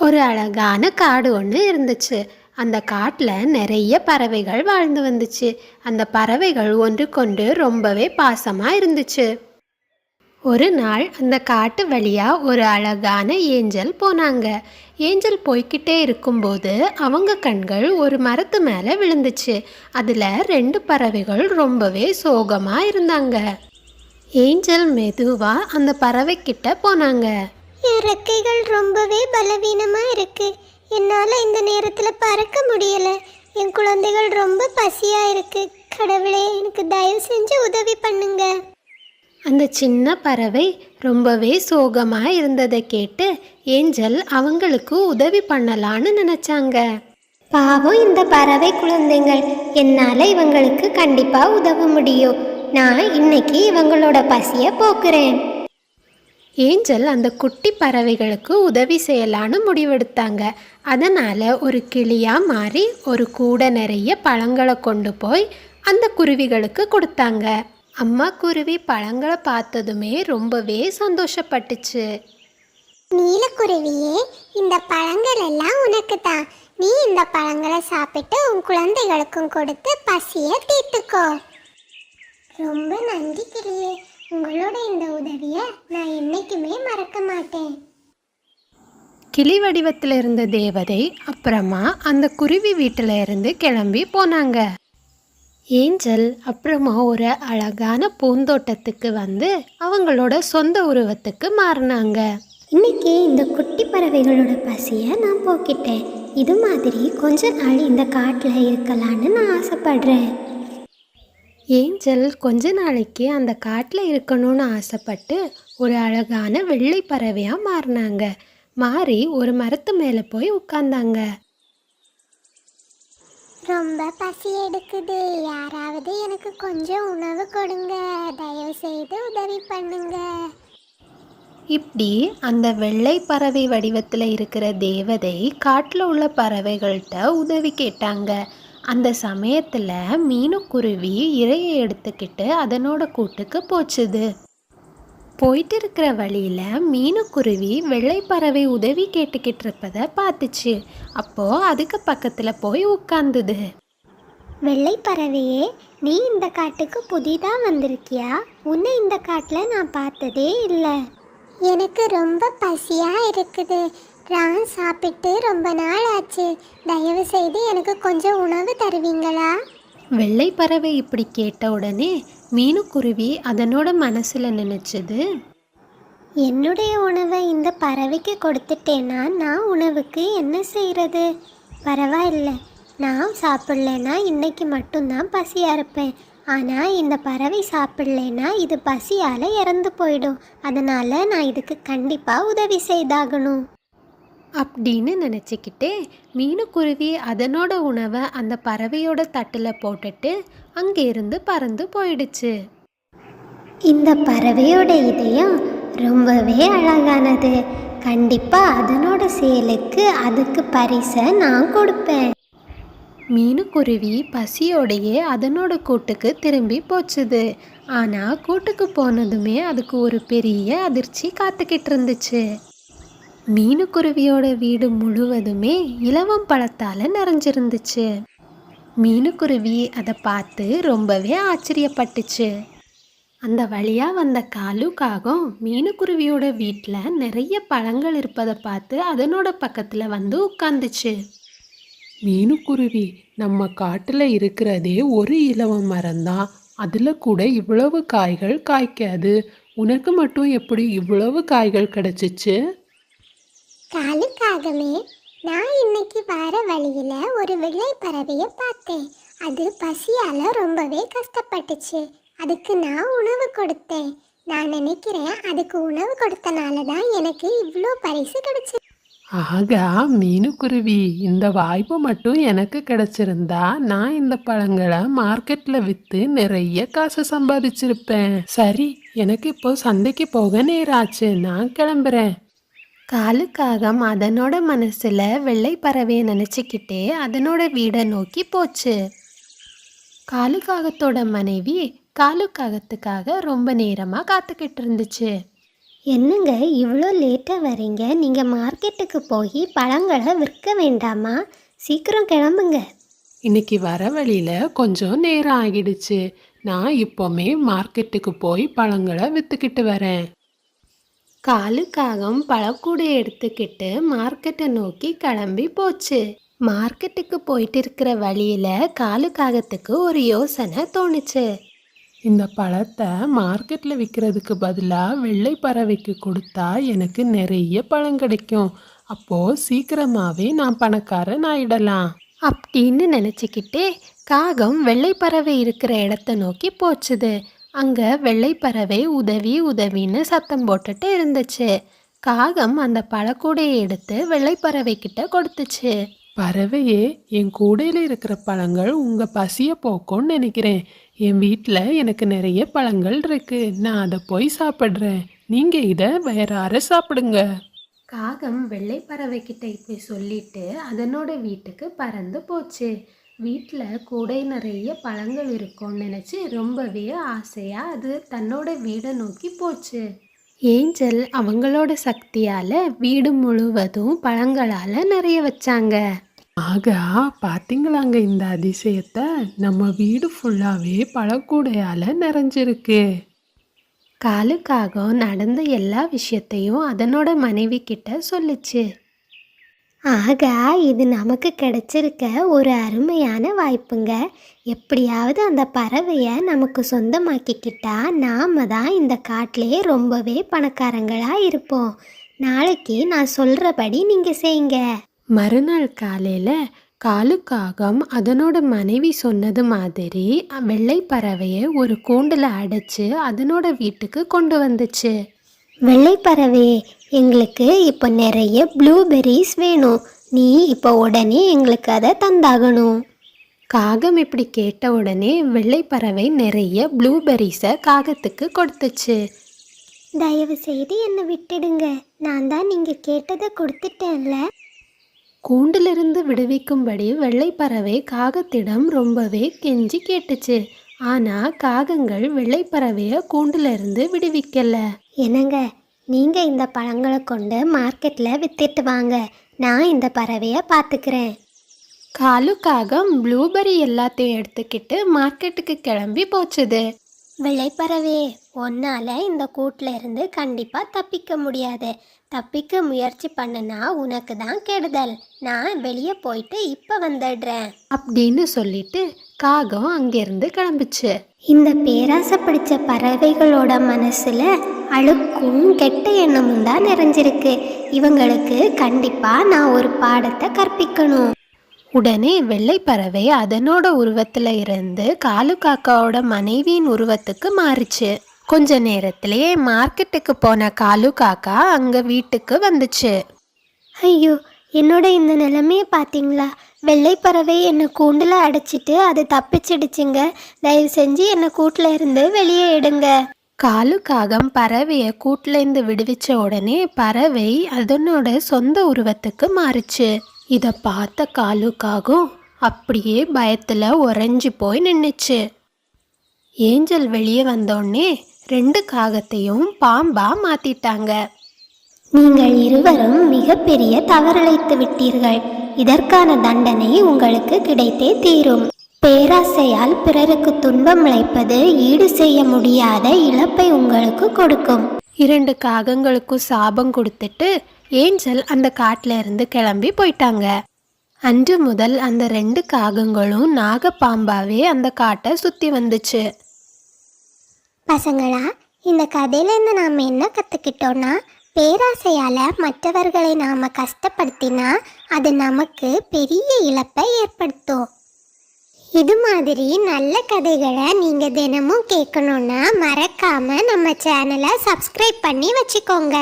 ஒரு அழகான காடு ஒன்று இருந்துச்சு. அந்த காட்டில் நிறைய பறவைகள் வாழ்ந்து வந்துச்சு. அந்த பறவைகள் ஒன்றுக்கொன்று ரொம்பவே பாசமாக இருந்துச்சு. ஒரு நாள் அந்த காட்டு வழியா ஒரு அழகான ஏஞ்சல் போனாங்க. ஏஞ்சல் போய்கிட்டே இருக்கும்போது அவங்க கண்கள் ஒரு மரத்து மேலே விழுந்துச்சு. அதில் ரெண்டு பறவைகள் ரொம்பவே சோகமாக இருந்தாங்க. ஏஞ்சல் மெதுவா அந்த பறவை கிட்ட போனாங்க. என் ரெக்கைகள் ரொம்பவே பலவீனமா இருக்கு. என்னால இந்த நேரத்துல பறக்க முடியல. என் குழந்தைகள் ரொம்ப பசியா இருக்கு. கடவுளே, எனக்கு தயவு செஞ்சு உதவி பண்ணுங்க. அந்த சின்ன பறவை ரொம்பவே சோகமா இருந்ததை கேட்டு ஏஞ்சல் அவங்களுக்கு உதவி பண்ணலான்னு நினைச்சாங்க. பாவம் இந்த பறவை குழந்தைகள், என்னால இவங்களுக்கு கண்டிப்பா உதவ முடியும். நான் இன்னைக்கு இவங்களோட பசிய போக்குறேன். ஏஞ்சல் அந்த குட்டி பறவைகளுக்கு உதவி செய்யலான்னு முடிவெடுத்தாங்க. அதனால் ஒரு கிளியாக மாறி ஒரு கூடை நிறைய பழங்களை கொண்டு போய் அந்த குருவிகளுக்கு கொடுத்தாங்க. அம்மா குருவி பழங்களை பார்த்ததுமே ரொம்பவே சந்தோஷப்பட்டுச்சு. நீலக்குருவியே, இந்த பழங்கள் எல்லாம் உனக்கு தான். நீ இந்த பழங்களை சாப்பிட்டு உன் குழந்தைகளுக்கும் கொடுத்து பசிய தீர்த்துக்கோ. ரொம்ப நன்றி கிளியே. உங்களோட இந்த உதவியை நான் என்னைக்குமே மறக்க மாட்டேன். கிளி வடிவத்தில் இருந்த தேவதை அப்புறமா அந்த குருவி வீட்டில் இருந்து கிளம்பி போனாங்க. ஏஞ்சல் அப்புறமா ஒரு அழகான பூந்தோட்டத்துக்கு வந்து அவங்களோட சொந்த உருவத்துக்கு மாறினாங்க. இன்னைக்கு இந்த குட்டி பறவைகளோட பசியை நான் போக்கிட்டேன். இது மாதிரி கொஞ்ச நாள் இந்த காட்டில் இருக்கலான்னு நான் ஆசைப்படுறேன். ஏஞ்சல் கொஞ்ச நாளைக்கு அந்த காட்டில் இருக்கணும்னு ஆசைப்பட்டு ஒரு அழகான வெள்ளை பறவையாக மாறினாங்க. மாறி ஒரு மரத்து மேலே போய் உட்கார்ந்தாங்க. ரொம்ப பசி எடுக்குது. யாராவது எனக்கு கொஞ்சம் உணவு கொடுங்க. தயவு செய்து உதவி பண்ணுங்க. இப்படி அந்த வெள்ளை பறவை வடிவத்தில் இருக்கிற தேவதை காட்டில் உள்ள பறவைகள்கிட்ட உதவி கேட்டாங்க. அந்த சமயத்தில் மீனுக்குருவி இரையை எடுத்துக்கிட்டு அதனோட கூட்டுக்கு போச்சுது. போயிட்டு இருக்கிற வழியில் மீனுக்குருவி வெள்ளை பறவை உதவி கேட்டுக்கிட்டு இருப்பதை பார்த்துச்சு. அப்போது அதுக்கு பக்கத்தில் போய் உட்கார்ந்துது. வெள்ளை பறவையே, நீ இந்த காட்டுக்கு புதிதாக வந்திருக்கியா? உன்னை இந்த காட்டில் நான் பார்த்ததே இல்லை. எனக்கு ரொம்ப பசியாக இருக்குது. நான் சாப்பிட்டு ரொம்ப நாள் ஆச்சு. தயவு செய்து எனக்கு கொஞ்சம் உணவு தருவீங்களா? வெள்ளை பறவை இப்படி கேட்ட உடனே மீனுக்குருவி அதனோட மனசில் நினச்சது, என்னுடைய உணவை இந்த பறவைக்கு கொடுத்துட்டேன்னா நான் உணவுக்கு என்ன செய்கிறது? பரவாயில்ல, நான் சாப்பிட்லன்னா இன்னைக்கு மட்டும்தான் பசியாக இருப்பேன். ஆனால் இந்த பறவை சாப்பிட்லேன்னா இது பசியால் இறந்து போயிடும். அதனால் நான் இதுக்கு கண்டிப்பாக உதவி செய்தாகணும் அப்படின்னு நினச்சிக்கிட்டே மீனுக்குருவி அதனோட உணவை அந்த பறவையோட தட்டில் போட்டுட்டு அங்கேருந்து பறந்து போயிடுச்சு. இந்த பறவையோட இதயம் ரொம்பவே அழகானது. கண்டிப்பாக அதனோட செயலுக்கு அதுக்கு பரிசை நான் கொடுப்பேன். மீனுக்குருவி பசியோடையே அதனோட கூட்டுக்கு திரும்பி போச்சுது. ஆனால் கூட்டுக்கு போனதுமே அதுக்கு ஒரு பெரிய அதிர்ச்சி காத்துக்கிட்டு இருந்துச்சு. மீனுக்குருவியோட வீடு முழுவதுமே இலவம் பழத்தால் நிறைஞ்சிருந்துச்சு. மீனுக்குருவி அதை பார்த்து ரொம்பவே ஆச்சரியப்பட்டுச்சு. அந்த வழியாக வந்த காலுக்காகவும் மீனுக்குருவியோட வீட்டில் நிறைய பழங்கள் இருப்பதை பார்த்து அதனோட பக்கத்தில் வந்து உட்காந்துச்சு. மீனுக்குருவி, நம்ம காட்டில் இருக்கிறதே ஒரு இலவ மரம்தான். அதில் கூட இவ்வளவு காய்கள் காய்க்காது. உனக்கு மட்டும் எப்படி இவ்வளவு காய்கள் கிடைச்சிச்சு? காலுக்காகவே, நான் இன்னைக்கு வர வழியில் ஒரு வெள்ளை பறவையை பார்த்தேன். அது பசியால் ரொம்பவே கஷ்டப்பட்டுச்சு. அதுக்கு நான் உணவு கொடுத்தேன். நான் நினைக்கிறேன் அதுக்கு உணவு கொடுத்தனால தான் எனக்கு இவ்வளோ பரிசு கிடைச்சு. ஆகா மீனுக்குருவி, இந்த வாய்ப்பு மட்டும் எனக்கு கிடைச்சிருந்தா நான் இந்த பழங்களை மார்க்கெட்டில் விற்று நிறைய காசு சம்பாதிச்சிருப்பேன். சரி, எனக்கு இப்போ சந்தைக்கு போக நேராச்சு. நான் கிளம்புறேன். காலுக்காகம் அதனோட மனசில் வெள்ளை பறவையை நினச்சிக்கிட்டே அதனோட வீடை நோக்கி போச்சு. காலுக்காகத்தோட மனைவி காலுக்காகத்துக்காக ரொம்ப நேரமாக காத்துக்கிட்டு இருந்துச்சு. என்னங்க இவ்வளோ லேட்டாக வரீங்க? நீங்கள் மார்க்கெட்டுக்கு போய் பழங்களை விற்க வேண்டாமா? சீக்கிரம் கிளம்புங்க. இன்னைக்கு வர வழியில கொஞ்சம் நேரம் ஆகிடுச்சு. நான் இப்போமே மார்க்கெட்டுக்கு போய் பழங்களை வித்துக்கிட்டு வரேன். காலுக்காகம் பழக்கூடையை எடுத்துக்கிட்டு மார்க்கெட்டை நோக்கி கிளம்பி போச்சு. மார்க்கெட்டுக்கு போயிட்டு இருக்கிற வழியில காலுக்காகத்துக்கு ஒரு யோசனை தோணுச்சு. இந்த பழத்தை மார்க்கெட்டில் விற்கிறதுக்கு பதிலாக வெள்ளை பறவைக்கு கொடுத்தா எனக்கு நிறைய பழம் கிடைக்கும். அப்போ சீக்கிரமாவே நான் பணக்காரன் ஆயிடலாம். அப்படின்னு நினச்சிக்கிட்டே காகம் வெள்ளைப்பறவை இருக்கிற இடத்த நோக்கி போச்சுது. அங்கே வெள்ளைப்பறவை உதவி உதவின்னு சத்தம் போட்டுட்டு இருந்துச்சு. காகம் அந்த பழக்கூடையை எடுத்து வெள்ளைப்பறவை கிட்ட கொடுத்துச்சு. பறவையே, என் கூடையில் இருக்கிற பழங்கள் உங்கள் பசியை போக்கும்னு நினைக்கிறேன். என் வீட்டில் எனக்கு நிறைய பழங்கள் இருக்கு. நான் அதை போய் சாப்பிட்றேன். நீங்கள் இதை வேறார சாப்பிடுங்க. காகம் வெள்ளைப்பறவை கிட்ட இப்படி சொல்லிட்டு அதனோட வீட்டுக்கு பறந்து போச்சு. வீட்டில் கூடை நிறைய பழங்கள் இருக்கும்னு நினச்சி ரொம்பவே ஆசையாக அது தன்னோட வீடை நோக்கி போச்சு. ஏஞ்சல் அவங்களோட சக்தியால் வீடு முழுவதும் பழங்களால் நிறைய வச்சாங்க. ஆகா, பார்த்தீங்களாங்க இந்த அதிசயத்தை? நம்ம வீடு ஃபுல்லாகவே பழக்கூடையால் நிறைஞ்சிருக்கு. காலுக்காகம் நடந்த எல்லா விஷயத்தையும் அதனோட மனைவி கிட்ட சொல்லுச்சு. ஆகா, இது நமக்கு கிடைச்சிருக்க ஒரு அருமையான வாய்ப்புங்க. எப்படியாவது அந்த பறவையை நமக்கு சொந்தமாக்கிக்கிட்டா நாம தான் இந்த காட்டிலே ரொம்பவே பணக்காரங்களாக இருப்போம். நாளைக்கு நான் சொல்கிறபடி நீங்கள் செய்யுங்க. மறுநாள் காலையில் காலுக்காகம் அதனோட மனைவி சொன்னது மாதிரி வெள்ளை பறவையை ஒரு கூண்டில் அடைச்சி அதனோட வீட்டுக்கு கொண்டு வந்துச்சு. வெள்ளைப்பறவை, எங்களுக்கு இப்போ நிறைய ப்ளூபெர்ரிஸ் வேணும். நீ இப்போ உடனே எங்களுக்கு அதை தந்தாகணும். காகம் இப்படி கேட்ட உடனே வெள்ளைப்பறவை நிறைய ப்ளூபெர்ரிஸை காகத்துக்கு கொடுத்துச்சு. தயவு செய்து என்னை விட்டுடுங்க. நான் தான் நீங்கள் கேட்டதை கொடுத்துட்டேன்ல. கூண்டிலிருந்து விடுவிக்கும்படி வெள்ளைப்பறவை காகத்திடம் ரொம்பவே கெஞ்சி கேட்டுச்சு. ஆனால் காகங்கள் வெள்ளைப்பறவையை கூண்டிலிருந்து விடுவிக்கல. என்னங்க, நீங்கள் இந்த பழங்களை கொண்டு மார்க்கெட்டில் வித்துட்டு வாங்க. நான் இந்த பறவையை பார்த்துக்கிறேன். காலுக்காகம் ப்ளூபெர்ரி எல்லாத்தையும் எடுத்துக்கிட்டு மார்க்கெட்டுக்கு கிளம்பி போச்சுது. வெள்ளைப்பறவை, உன்னால் இந்த கூட்டில் இருந்து கண்டிப்பாக தப்பிக்க முடியாது. தப்பிக்க முயற்சி பண்ணுனா உனக்கு தான் கெடுதல். நான் வெளியே போயிட்டு இப்போ வந்துடுறேன் அப்படின்னு சொல்லிட்டு காகம் அங்கேருந்து கிளம்பிச்சு. இந்த பேராசை பிடிச்ச பறவைகளோட மனசில் அழுக்கும் கெட்ட எண்ணமும் தான் நிறைஞ்சிருக்கு. இவங்களுக்கு கண்டிப்பாக நான் ஒரு பாடத்தை கற்பிக்கணும். உடனே வெள்ளைப்பறவை அதனோட உருவத்தில் இருந்து காலுக்காக்காவோட மனைவியின் உருவத்துக்கு மாறிச்சு. கொஞ்ச நேரத்திலேயே மார்க்கெட்டுக்கு போன காலுக்காக்கா அங்கே வீட்டுக்கு வந்துச்சு. ஐயோ, என்னோட இந்த நிலைமையை பார்த்தீங்களா? வெள்ளைப்பறவை என்னை கூண்டில் அடைச்சிட்டு அது தப்பிச்சிடுச்சுங்க. தயவு செஞ்சு என்னை கூட்டில் இருந்து வெளியே எடுங்க. காலுக்காகம் பறவையை கூட்டிலேருந்து விடுவிச்ச உடனே பறவை அதனோட சொந்த உருவத்துக்கு மாறிச்சு. இதை பார்த்த காலுக்காகம் அப்படியே பயத்தில் உறைஞ்சி போய் நின்றுச்சு. ஏஞ்சல் வெளியே வந்தோடனே 2 காகத்தையும் பாம்பா மாற்றிட்டாங்க. நீங்கள் இருவரும் மிகப்பெரிய தவறிழைத்து விட்டீர்கள். இதற்கான தண்டனை உங்களுக்கு கிடைத்தே தீரும். பேராசையால் பிறருக்கு துன்பம் இழைப்பது ஈடு செய்ய முடியாத இழப்பை உங்களுக்கு கொடுக்கும். 2 காகங்களுக்கும் சாபம் கொடுத்துட்டு ஏஞ்சல் அந்த காட்டில் இருந்து கிளம்பி போயிட்டாங்க. அன்று முதல் அந்த 2 காகங்களும் நாகப்பாம்பாவே அந்த காட்டை சுற்றி வந்துச்சு. பசங்களா, இந்த கதையிலேருந்து நாம் என்ன கற்றுக்கிட்டோன்னா, பேராசையால் மற்றவர்களை நாம் கஷ்டப்படுத்தினா அது நமக்கு பெரிய இழப்பை ஏற்படுத்தும். இது மாதிரி நல்ல கதைகளை நீங்கள் தினமும் கேட்கணுன்னா மறக்காமல் நம்ம சேனலை சப்ஸ்கிரைப் பண்ணி வச்சுக்கோங்க.